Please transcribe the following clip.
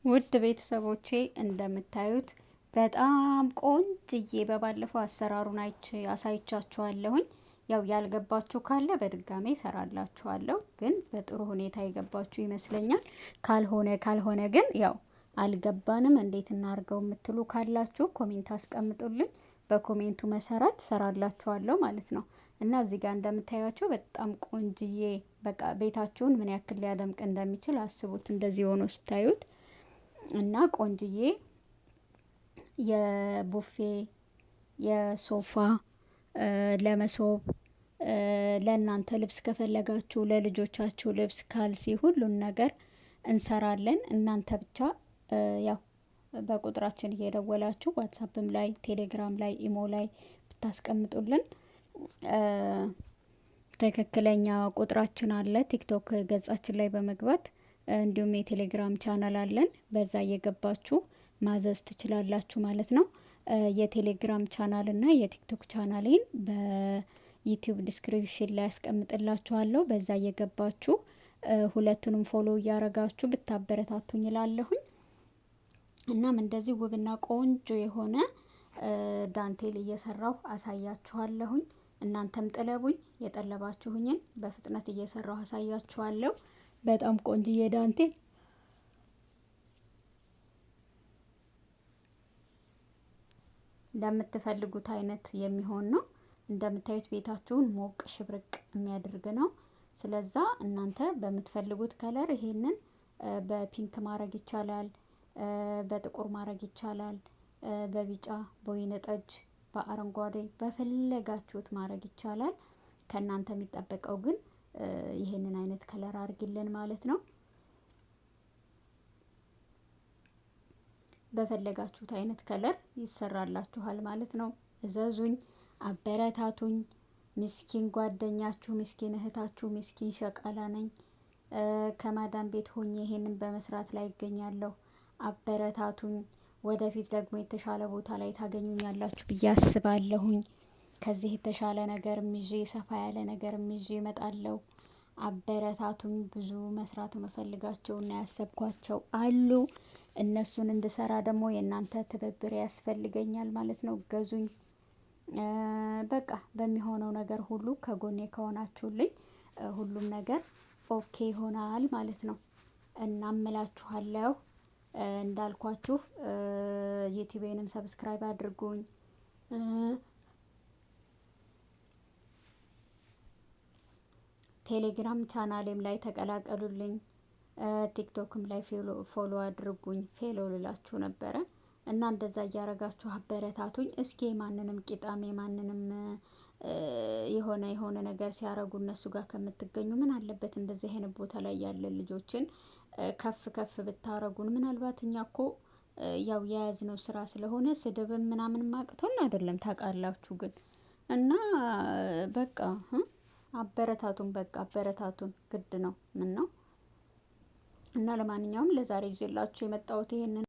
ውድ ቤተሰቦቼ እንደምታዩት በጣም ቆንጅዬ በባለፈው አሰራሩን አሳይቻችኋለሁኝ። ያው ያልገባችሁ ካለ በድጋሜ እሰራላችኋለሁ፣ ግን በጥሩ ሁኔታ የገባችሁ ይመስለኛል። ካልሆነ ግን ያው አልገባንም እንዴት እናርገው የምትሉ ካላችሁ ኮሜንት አስቀምጡልኝ። በኮሜንቱ መሰረት እሰራላችኋለሁ ማለት ነው። እና እዚህ ጋር እንደምታዩቸው በጣም ቆንጅዬ በቃ ቤታችሁን ምን ያክል ሊያደምቅ እንደሚችል አስቡት እንደዚህ ሆኖ ስታዩት። እና ቆንጅዬ የቡፌ የሶፋ ለመሶብ ለእናንተ ልብስ ከፈለጋችሁ ለልጆቻችሁ ልብስ ካልሲ ሁሉን ነገር እንሰራለን። እናንተ ብቻ ያው በቁጥራችን እየደወላችሁ ዋትሳፕም ላይ ቴሌግራም ላይ ኢሞ ላይ ብታስቀምጡልን ትክክለኛ ቁጥራችን አለ። ቲክቶክ ገጻችን ላይ በመግባት እንዲሁም የቴሌግራም ቻናል አለን፣ በዛ እየገባችሁ ማዘዝ ትችላላችሁ ማለት ነው። የቴሌግራም ቻናል እና የቲክቶክ ቻናሌን በዩቲዩብ ዲስክሪፕሽን ላይ ያስቀምጥላችኋለሁ። በዛ እየገባችሁ ሁለቱንም ፎሎ እያረጋችሁ ብታበረታቱኝ እላለሁኝ። እናም እንደዚህ ውብና ቆንጆ የሆነ ዳንቴል እየሰራሁ አሳያችኋለሁኝ። እናንተም ጥለቡኝ፣ የጠለባችሁኝን በፍጥነት እየሰራሁ አሳያችኋለሁ። በጣም ቆንጅዬ ዳንቴል ለምትፈልጉት አይነት የሚሆን ነው። እንደምታዩት ቤታችሁን ሞቅ ሽብርቅ የሚያደርግ ነው። ስለዛ እናንተ በምትፈልጉት ከለር ይሄንን በፒንክ ማድረግ ይቻላል፣ በጥቁር ማድረግ ይቻላል፣ በቢጫ፣ በወይነ ጠጅ፣ በአረንጓዴ በፈለጋችሁት ማድረግ ይቻላል። ከእናንተ የሚጠበቀው ግን ይሄንን አይነት ከለር አድርጊልን ማለት ነው። በፈለጋችሁት አይነት ከለር ይሰራላችኋል ማለት ነው። እዘዙኝ፣ አበረታቱኝ። ምስኪን ጓደኛችሁ፣ ምስኪን እህታችሁ፣ ምስኪን ሸቃላ ነኝ። ከማዳም ቤት ሆኜ ይሄንን በመስራት ላይ ይገኛለሁ። አበረታቱኝ። ወደፊት ደግሞ የተሻለ ቦታ ላይ ታገኙኛላችሁ ብዬ አስባለሁኝ። ከዚህ የተሻለ ነገር ይዤ ሰፋ ያለ ነገር ይዤ እመጣለሁ። አበረታቱኝ። ብዙ መስራት የምፈልጋቸውና ያሰብኳቸው አሉ። እነሱን እንድሰራ ደግሞ የእናንተ ትብብር ያስፈልገኛል ማለት ነው። ገዙኝ። በቃ በሚሆነው ነገር ሁሉ ከጎኔ ከሆናችሁልኝ ሁሉም ነገር ኦኬ ይሆናል ማለት ነው። እናምላችኋለሁ እንዳልኳችሁ ዩቲዩቤንም ሰብስክራይብ አድርጉኝ። ቴሌግራም ቻናሌም ላይ ተቀላቀሉልኝ። ቲክቶክም ላይ ፎሎ አድርጉኝ። ፌሎ ልላችሁ ነበረ እና እንደዛ እያረጋችሁ አበረታቱኝ። እስኪ ማንንም ቂጣሜ ማንንም የሆነ ነገር ሲያረጉ እነሱ ጋር ከምትገኙ ምን አለበት እንደዚህ አይነት ቦታ ላይ ያለን ልጆችን ከፍ ከፍ ብታረጉን። ምናልባት እኛ እኮ ያው የያዝነው ስራ ስለሆነ ስድብም ምናምን ማቅቶን አይደለም ታውቃላችሁ። ግን እና በቃ አበረታቱን፣ በቃ አበረታቱን፣ ግድ ነው። ምን ነው እና ለማንኛውም ለዛሬ ይዤላችሁ የመጣሁት ይሄንን